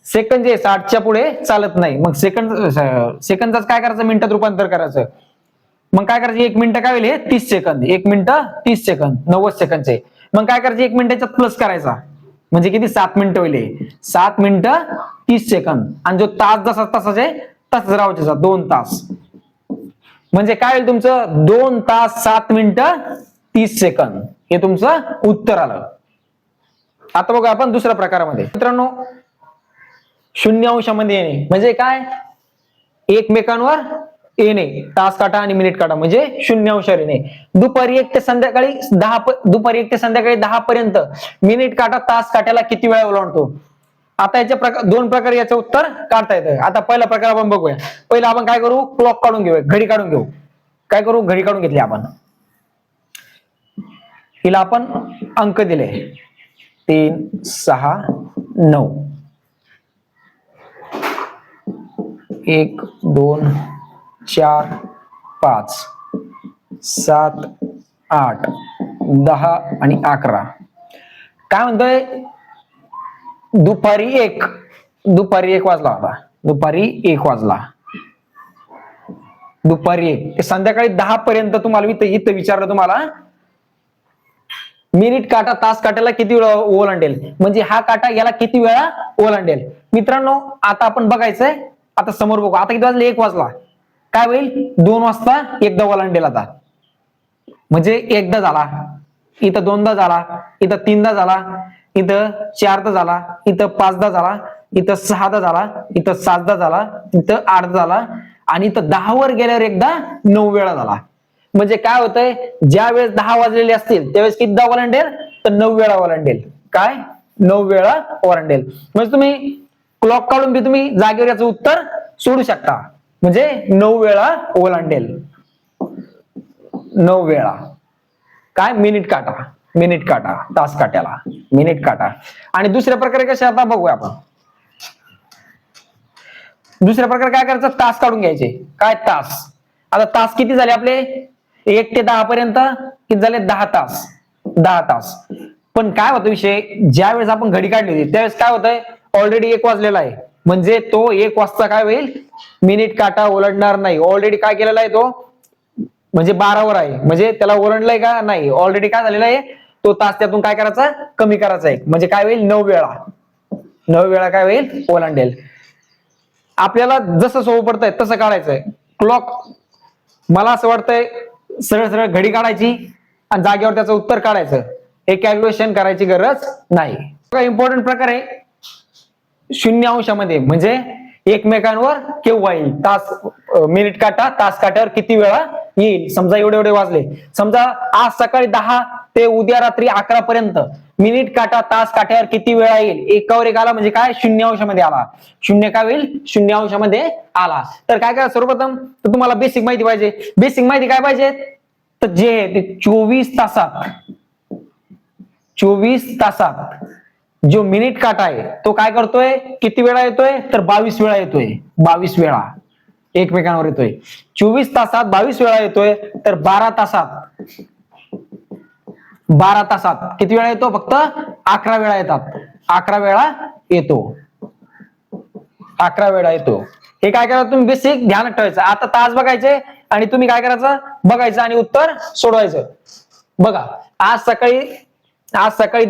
सेकंद जे 60च्या पुढे चालत नाही. मग सेकंदच काय करायचं मिनिटात रूपांतर करायचं. मग काय करायचं, 1 मिनिट काय होईल, हे 30 सेकंद, 1 मिनिट 30 सेकंद, 90 सेकंदचे. मग काय करायचं, 1 मिनिटाच्यात प्लस करायचा, म्हणजे किती, 7 मिनिटं होईल. 7 मिनिटं 30 सेकंद. आणि जो तास जसा तसाचे तसंच राहायचा, 2 तास. म्हणजे काय होईल तुमचं, 2 तास 7 मिनिटं 30 सेकंद. हे तुमचं उत्तर आलं. आता बघा आपण दुसऱ्या प्रकारामध्ये. मित्रांनो, शून्य अंशामध्ये येणे म्हणजे काय, एकमेकांवर येणे, तास काटा आणि मिनिट काटा म्हणजे शून्य अंशावर येणे. दुपारी 1 ते संध्याकाळी 10 पर्यंत मिनिट काटा तास काट्याला किती वेळा ओलांडतो. आता याच्या दोन प्रकारे याचं उत्तर काढता येतं. आता पहिला प्रकार आपण बघूया. पहिला आपण काय करू, क्लॉक काढून घेऊ, घडी काढून घेऊ. काय करू, घडी काढून घेतली आपण. हिला आपण अंक दिले 3, 6, 9. 1, 2, 4, 5, 7, 8, 10 आणि 11. काय म्हणतोय, दुपारी 1 वाजला होता. दुपारी 1 वाजला. दुपारी 1 ते संध्याकाळी 10 पर्यंत तुम्हाला इथं विचारलं, तुम्हाला मिनिट काटा तास काट्याला किती वेळा ओलांडेल, म्हणजे हा काटा याला किती वेळा ओलांडेल. मित्रांनो, आता आपण बघायचंय, आता समोर बघू. आता किती वाजले, 1 वाजला. काय होईल, 2 वाजता एकदा ओलांडेल. आता म्हणजे एकदा झाला, इथं 2दा झाला, इथं 3दा झाला, इथं 4दा झाला, इथं 5दा झाला, इथं 6दा झाला, इथं 7दा झाला, इथं 8दा झाला, आणि इथं 10 वर गेल्यावर एकदा 9 वेळा झाला. म्हणजे काय होतंय, ज्या वेळेस 10 वाजलेले असतील त्यावेळेस कितीदा ओलांडेल, तर 9 वेळा ओलांडेल. काय, 9 वेळा ओलांडेल. म्हणजे तुम्ही क्लॉक काढून बी तुम्ही जागेवर याचं उत्तर सोडू शकता. म्हणजे 9 वेळा ओलांडेल. 9 वेळा. काय, मिनिट काटा तास काट्याला मिनिट काटा. आणि दुसऱ्या प्रकारे कसे, आता बघूया आपण. दुसऱ्या प्रकारे काय करायचं, तास काढून घ्यायचे. काय, तास. आता तास किती झाले आपले, 1 ते 10 पर्यंत किती झाले, 10 तास. 10 तास. पण काय होतं विषय, ज्या वेळेस आपण घडी काढली होती त्यावेळेस काय होतंय, ऑलरेडी 1 वाजलेला आहे. म्हणजे तो 1 वाजता काय होईल, मिनिट काटा ओलांडणार नाही. ऑलरेडी काय केलेला आहे तो, म्हणजे 12 वर आहे, म्हणजे त्याला ओलांडलाय का नाही, ऑलरेडी काय झालेला आहे, तो तास त्यातून काय करायचा, कमी करायचा आहे. म्हणजे काय होईल, 9 वेळा. 9 वेळा काय होईल, ओलांडेल. आपल्याला जसं सोपं पडतंय तसं काढायचंय. क्लॉक, मला असं वाटतंय सरळ सरळ घडी काढायची आणि जागेवर त्याचं उत्तर काढायचं. हे कॅल्क्युलेशन करायची गरज नाही. इम्पॉर्टंट प्रकार आहे शून्य अंशामध्ये, म्हणजे एकमेकांवर केव्हा येईल, तास मिनिट काटा तास काट्यावर किती वेळा येईल. समजा एवढे वाजले, समजा आज सकाळी 10 ते उद्या रात्री 11 पर्यंत मिनिट काटा तास काट्यावर किती वेळा येईल. एकावर एक आला म्हणजे काय, शून्य अंशामध्ये आला. शून्य काय होईल, शून्य अंशामध्ये आला. तर काय करा, सर्वप्रथम तर तुम्हाला बेसिक माहिती पाहिजे. बेसिक माहिती काय पाहिजे, तर जे ते 24 तासात जो मिनिट काटा आहे तो काय करतोय, किती वेळा येतोय, तर 22 वेळा येतोय. 22 वेळा एकमेकांवर येतोय. 24 तासात 22 वेळा येतोय, तर 12 तासात किती वेळा येतो, फक्त 11 वेळा येतात. 11 वेळा येतो. 11 वेळा येतो. हे काय करा, तुम्ही बेसिक ध्यानात ठेवायचं. आता तास बघायचे आणि तुम्ही काय करायचं, बघायचं आणि उत्तर सोडवायचं. बघा, आज सकाळी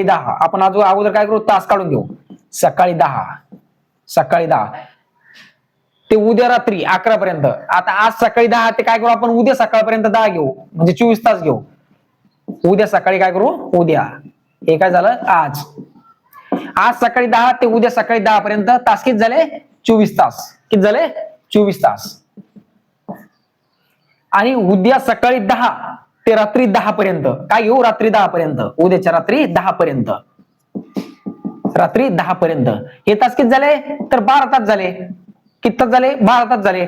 10 आपण अगोदर काय करू, तास काढून घेऊ. सकाळी 10 ते उद्या रात्री 11 पर्यंत. आता आज सकाळी 10 ते काय करू आपण, उद्या सकाळपर्यंत 10 घेऊ, म्हणजे 24 तास घेऊ. उद्या सकाळी काय करू, उद्या, हे काय झालं, आज सकाळी 10 ते उद्या सकाळी 10 पर्यंत तास किती झाले, 24 तास. किती झाले, 24 तास. आणि उद्या सकाळी 10 ते रात्री 10 पर्यंत काय घेऊ, रात्री 10 पर्यंत, उद्याच्या रात्री 10 पर्यंत. रात्री 10 पर्यंत हे तास किती झाले, तर 12 तास झाले. किती तास झाले, 12 तास झाले.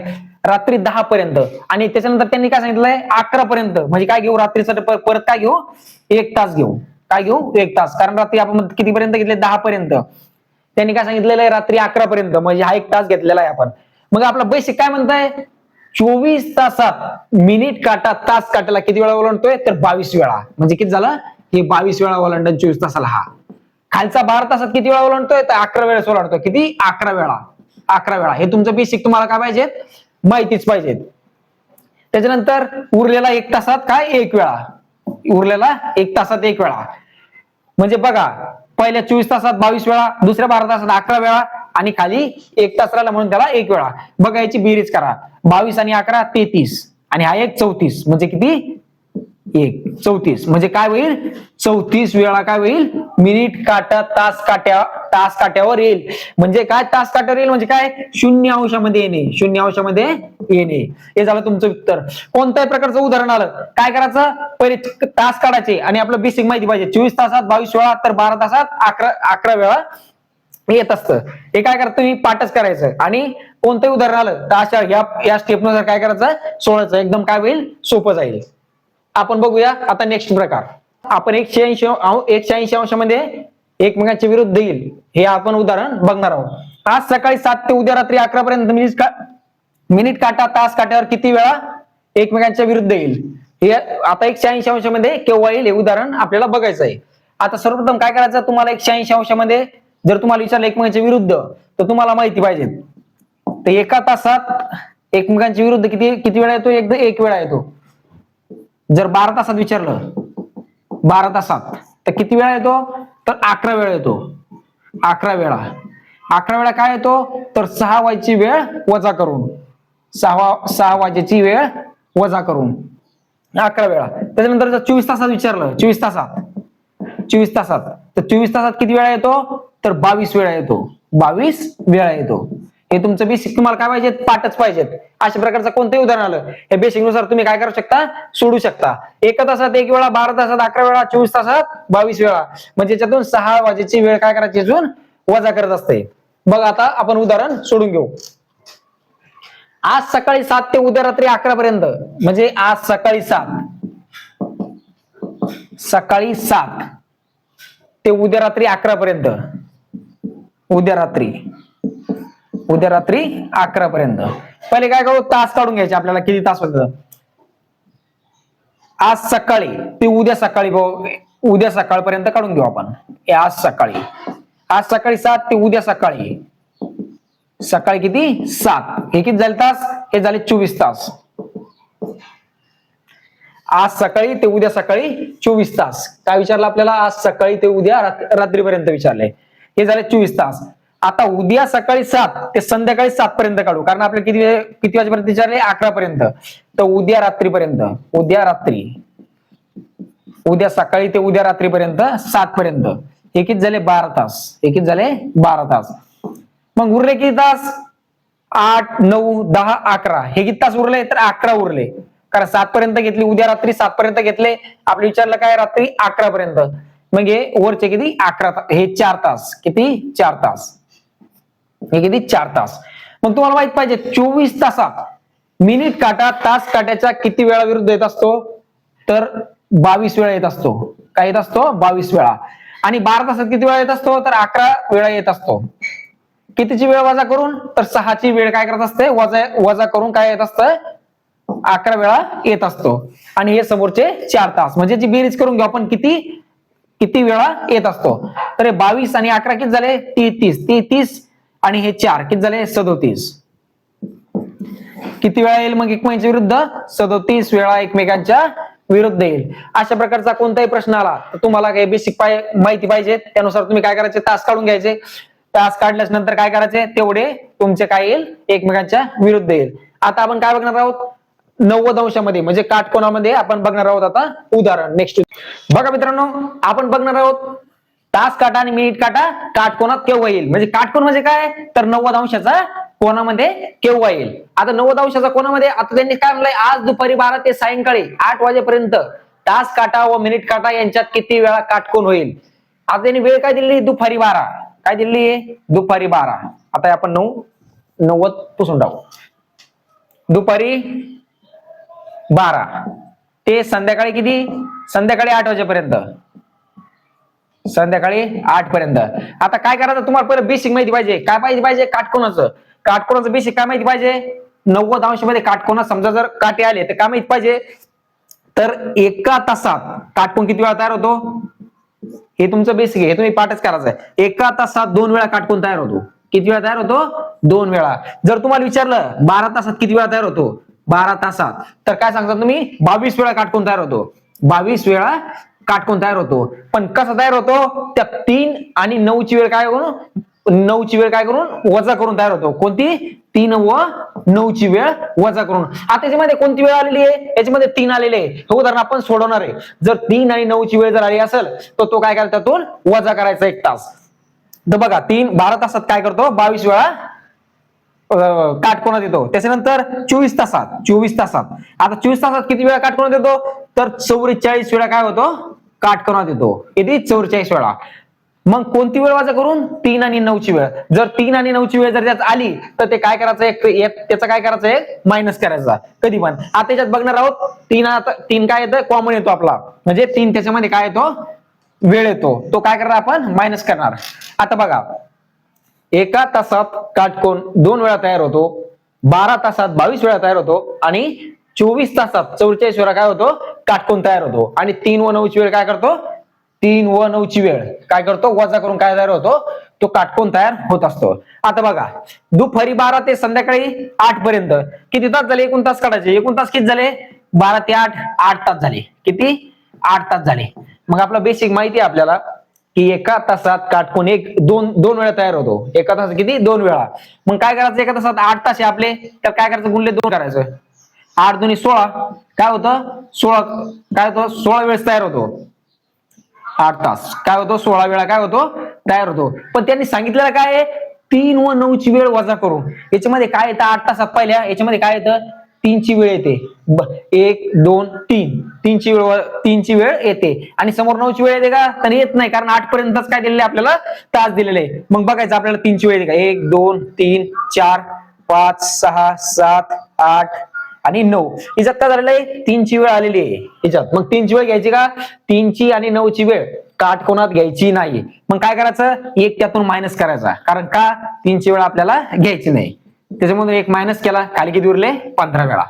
रात्री 10 पर्यंत. आणि त्याच्यानंतर त्यांनी काय सांगितलंय, 11 पर्यंत, म्हणजे काय घेऊ, रात्रीसाठी परत काय घेऊ, 1 तास घेऊ. काय घेऊ, 1 तास. कारण रात्री आपण किती पर्यंत घेतले, 10 पर्यंत. त्यांनी काय सांगितलेलं आहे, रात्री 11 पर्यंत, म्हणजे हा 1 तास घेतलेला आहे आपण. मग आपला बेसिक काय म्हणताय, 24 तासात मिनिट काटा तास काट्याला किती वेळा ओलांडतोय, तर 22 वेळा. म्हणजे किती झालं, हे 22 वेळा ओलांडन 24 तासाला. हा खालचा 12 तासात किती वेळा ओलांडतोय, तर 11 वेळेस ओलांडतोय. किती, 11 वेळा. 11 वेळा. हे तुमचं बेसिक तुम्हाला काय पाहिजे, माहितीच पाहिजे. त्याच्यानंतर उरलेला 1 तासात काय 1 वेळा, उरलेला 1 तासात 1 वेळा. म्हणजे बघा, पहिल्या 24 तासात 22 वेळा, दुसऱ्या 12 तासात 11 वेळा आणि खाली 1 तास राहिला म्हणून त्याला 1 वेळा. बघा याची बेरीज करा, 22 आणि 11 33 आणि हा एक 34 म्हणजे किती 34 म्हणजे काय होईल 34 वेळा काय होईल मिनिट काटा तास काट्यावर येईल. म्हणजे काय तास काट्यावर येईल म्हणजे काय 0 अंशामध्ये येणे, 0 अंशामध्ये येणे. हे झालं तुमचं उत्तर. कोणत्याही प्रकारचं उदाहरण आलं काय करायचं, पहिले तास काढायचे आणि आपलं बेसिक माहिती पाहिजे. 24 तासात 22 वेळा तर 12 तासात 11 वेळा येत असतं. हे काय करत तुम्ही पाठच करायचं आणि कोणतंही उदाहरण आलं तर अशा या स्टेपनुसार काय करायचं सोडायचं, एकदम काय होईल सोपं जाईल. आपण बघूया आता नेक्स्ट प्रकार. आपण 180 अंशामध्ये एकमेकांच्या विरुद्ध येईल हे आपण उदाहरण बघणार आहोत. आज सकाळी 7 ते उद्या रात्री 11 पर्यंत मिनिट काटा तास काट्यावर किती वेळा एकमेकांच्या विरुद्ध येईल. हे आता 180 अंशामध्ये केव्हा येईल हे उदाहरण आपल्याला बघायचं आहे. आता सर्वप्रथम काय करायचं, तुम्हाला 180 अंशामध्ये जर तुम्हाला विचारलं एकमेकांच्या विरुद्ध तर तुम्हाला माहिती पाहिजे. तर एका तासात एकमेकांच्या विरुद्ध किती वेळा येतो, एकदा 1 वेळा येतो. जर 12 तासात विचारलं 12 तासात तर किती वेळा येतो, तर 11 वेळा येतो. 11 वेळा 11 वेळा काय येतो, तर 6 वाजेची वेळ वजा करून 6 वाजेची वेळ वजा करून 11 वेळा. त्याच्यानंतर जर 24 तासात विचारलं 24 तासात तर 24 तासात किती वेळा येतो, तर 22 वेळा येतो. 22 वेळा येतो. हे तुमचं बेसिक तुम्हाला काय पाहिजे पाठच पाहिजेत. अशा प्रकारचं कोणतंही उदाहरण आलं हे बेसिक नुसार तुम्ही काय करू शकता सोडू शकता. 1 तासात 1 वेळा, 12 तासात 11 वेळा, 24 तासात 22 वेळा म्हणजे याच्यातून 6 वाजेची वेळ काय करायची अजून वजा करत असते. बघ आता आपण उदाहरण सोडून घेऊ. आज सकाळी 7 ते उद्या रात्री 11 पर्यंत म्हणजे आज सकाळी 7 ते उद्या रात्री 11 पर्यंत, उद्या रात्री 11 पर्यंत. पहिले काय करू तास काढून घ्यायचे आपल्याला किती तास होतं. आज सकाळी ते उद्या सकाळपर्यंत काढून घेऊ आपण. आज सकाळी 7 ते उद्या सकाळी किती 7 हे किती झाले तास, हे झाले 24 तास. आज सकाळी ते उद्या सकाळी 24 तास. काय विचारलं आपल्याला, आज सकाळी ते उद्या रात्रीपर्यंत विचारले, हे झाले 24 तास. आता उद्या सकाळी 7 ते संध्याकाळी 7 पर्यंत काढू, कारण आपल्याला किती वाजेपर्यंत विचारले 11 पर्यंत. तर उद्या सकाळी ते उद्या रात्रीपर्यंत 7 पर्यंत हे किती झाले 12 तास. मग उरले किती तास 8 9 10 11 हे किती तास उरले, तर 11 उरले. कारण 7 पर्यंत घेतली, उद्या रात्री 7 पर्यंत घेतले, आपलं विचारलं काय रात्री 11 पर्यंत. मग हे वरचे किती 11 हे 4 तास, किती 4 तास, हे किती 4 तास. मग तुम्हाला माहित पाहिजे 24 तासात मिनिट काटा तास काट्याच्या किती वेळा विरुद्ध येत असतो, तर 22 वेळा येत असतो. काय येत असतो 22 वेळा. आणि 12 तासात किती वेळा येत असतो, तर 11 वेळा येत असतो. कितीची वेळ वजा करून, तर 6ची वेळ काय करत असते वजा करून काय येत असतं 11 वेळा येत असतो. आणि हे समोरचे 4 तास म्हणजे जी बेरीज करून घेऊ आपण किती वेळा येत असतो. तर हे 22 आणि 11 किती झाले 33 आणि हे 4 किती झाले 37. किती वेळा येईल मग एकमेकांच्या विरुद्ध 37 वेळा एकमेकांच्या विरुद्ध येईल. अशा प्रकारचा कोणताही प्रश्न आला तर तुम्हाला काही बेसिक माहिती पाहिजे, त्यानुसार तुम्ही काय करायचे तास काढून घ्यायचे. तास काढल्यास नंतर काय करायचे तेवढे तुमचे काय येईल एकमेकांच्या विरुद्ध येईल. आता आपण काय बघणार आहोत 90 अंशामध्ये म्हणजे काटकोनामध्ये आपण बघणार आहोत आता उदाहरण. नेक्स्ट बघा मित्रांनो, आपण बघणार आहोत तास काटा आणि मिनिट काटा काटकोनात केव्हा येईल. म्हणजे काटकोन म्हणजे काय, तर 90 अंशाचा कोणामध्ये केव्हा येईल. आता 90 अंशाचा कोणामध्ये, आता त्यांनी काय म्हणलंय आज दुपारी 12 ते सायंकाळी 8 वाजेपर्यंत तास काटा व मिनिट काटा यांच्यात किती वेळा काटकोन होईल. आता त्यांनी वेळ काय दिली दुपारी 12, काय दिली दुपारी 12. आता आपण 90 पुसून टाकू. दुपारी 12 ते संध्याकाळी किती, संध्याकाळी 8 वाजेपर्यंत, संध्याकाळी 8 पर्यंत. आता काय करायचं तुम्हाला पहिलं बेसिक माहिती पाहिजे. काय पाहिजे काटकोनाचं बेसिक काय माहिती पाहिजे. 90 अंशामध्ये काटकोनात समजा जर काटे आले तर काय माहिती पाहिजे, तर एका तासात काटकोन किती वेळा तयार होतो, हे तुमचं बेसिक आहे, हे तुम्ही पाठच करायचं आहे. एका तासात 2 वेळा काटकोन तयार होतो. किती वेळा तयार होतो 2 वेळा. जर तुम्हाला विचारलं 12 तासात किती वेळा तयार होतो, 12 तासात, तर काय सांगता तुम्ही 22 वेळा काटकोन तयार होतो. 22 वेळा काटकोन तयार होतो. पण कसा तयार होतो? त्या 3 आणि 9 ची वेळ काय करून 9 ची वेळ काय करून वजा करून तयार होतो. कोणती? 3 व 9 ची वेळ वजा करून. आता याच्यामध्ये कोणती वेळ आलेली आहे? याच्यामध्ये 3 आलेले आहे. हे उदाहरण आपण सोडवणार आहे. जर 3 आणि 9 ची वेळ जर आली असेल तर तो काय करायचा? त्यातून वजा करायचा 1 तास. तर बघा 12 तासात काय करतो? 22 वेळा काटकोनात येतो. त्याच्यानंतर 24 तासात आता 24 तासात किती वेळा काटकोनात येतो? तर 44 वेळा काय होतो? काटकोनात येतो. किती? 44 वेळा. मग कोणती वेळ वजा करून? 3 आणि 9 ची वेळ. जर 3 आणि 9 ची वेळ जर त्यात आली तर ते काय करायचं? त्याचा काय करायचं? मायनस करायचा कधी पण. आता त्याच्यात बघणार आहोत 3 काय येतं? कॉमन येतो आपला, म्हणजे 3 त्याच्यामध्ये काय येतो? वेळ येतो. तो काय करणार आपण? मायनस करणार. आता बघा, एका तासात काटकोन 2 वेळा तयार होतो, 12 तासात 22 वेळा तयार होतो आणि 24 तासात 44 वेळा काय होतो? काटकोन तयार होतो. आणि 3 व 9 ची वेळ काय करतो? 3 व 9 ची वेळ काय करतो? वजा करून काय तयार होतो? तो काटकोन तयार होत असतो. आता बघा, दुपारी 12 ते संध्याकाळी 8 पर्यंत किती तास झाले? एकूण तास काढायचे. एकूण तास किती झाले? 12 ते 8 तास झाले. किती? 8 तास झाले. मग आपला बेसिक माहिती आहे आपल्याला की एका तासात काटकोन दोन वेळा तयार होतो. एका तासात किती? 2 वेळा. मग काय करायचं? एका तासात 8 तास आहे आपले, तर काय करायचं? गुणले 2 करायचं. 8 दुनी 16 काय होतं? 16 काय होतं? 16 वेळेस तयार होतो. 8 तास काय होतो? 16 वेळा काय होतो? तयार होतो. पण त्यांनी सांगितलेलं काय आहे? 3 व 9 ची वेळ वजा करून. याच्यामध्ये काय येतं? 8 तासात पहिल्या याच्यामध्ये काय येतं? 3 ची वेळ येते. 1 2 3 3 ची वेळ येते आणि समोर 9 ची वेळ येते का? तर येत नाही, कारण 8 पर्यंतच काय दिलेले आपल्याला? तास दिलेले आहे. मग बघायचं आपल्याला 3 ची वेळ येते का? 1 2 3 4 5 6 7 8 आणि 9. याच्यात काय झालेलं आहे? 3 ची वेळ आलेली आहे याच्यात. मग 3 ची वेळ घ्यायची का? 3 ची आणि 9 ची वेळ काटकोनात घ्यायची नाही. मग काय करायचं? 1 त्यातून मायनस करायचा, कारण का? 3 ची वेळ आपल्याला घ्यायची नाही. त्याच्यामधून 1 मायनस केला, खाली किती उरले? 15 वेळा.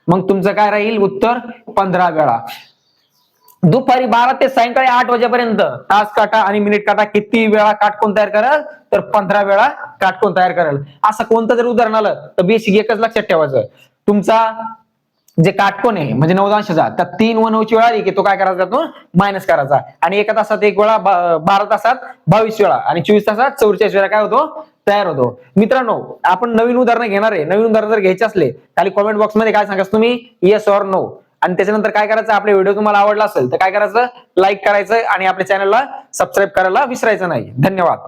मग तुमचं काय राहील उत्तर? 15 वेळा. दुपारी 12 ते सायंकाळी 8 वाजेपर्यंत तास काटा आणि मिनिट काटा किती वेळा काटकोन तयार करेल? तर 15 वेळा काटकोन तयार करेल. असं कोणतं जर उदाहरण आलं तर बेसिक एकच लक्षात ठेवायचं, तुमचा जे काटकोन आहे म्हणजे 9 त्यात 3 व 9 ची वेळ आली की तो काय करायचा? तो मायनस करायचा. आणि एका तासात 1 वेळा, 12 तासात 22 वेळा आणि 24 तासात 44 वेळा काय होतो? तयार होतो. मित्रांनो, आपण नवीन उदाहरणं घेणार आहे. नवीन उदाहरण जर घ्यायचे असले खाली कॉमेंट बॉक्स मध्ये काय सांगायचं तुम्ही? Yes or no. आणि त्याच्यानंतर काय करायचं? आपले व्हिडिओ तुम्हाला आवडला असेल तर काय करायचं? लाईक करायचं आणि आपल्या चॅनलला सबस्क्राईब करायला विसरायचं नाही. धन्यवाद.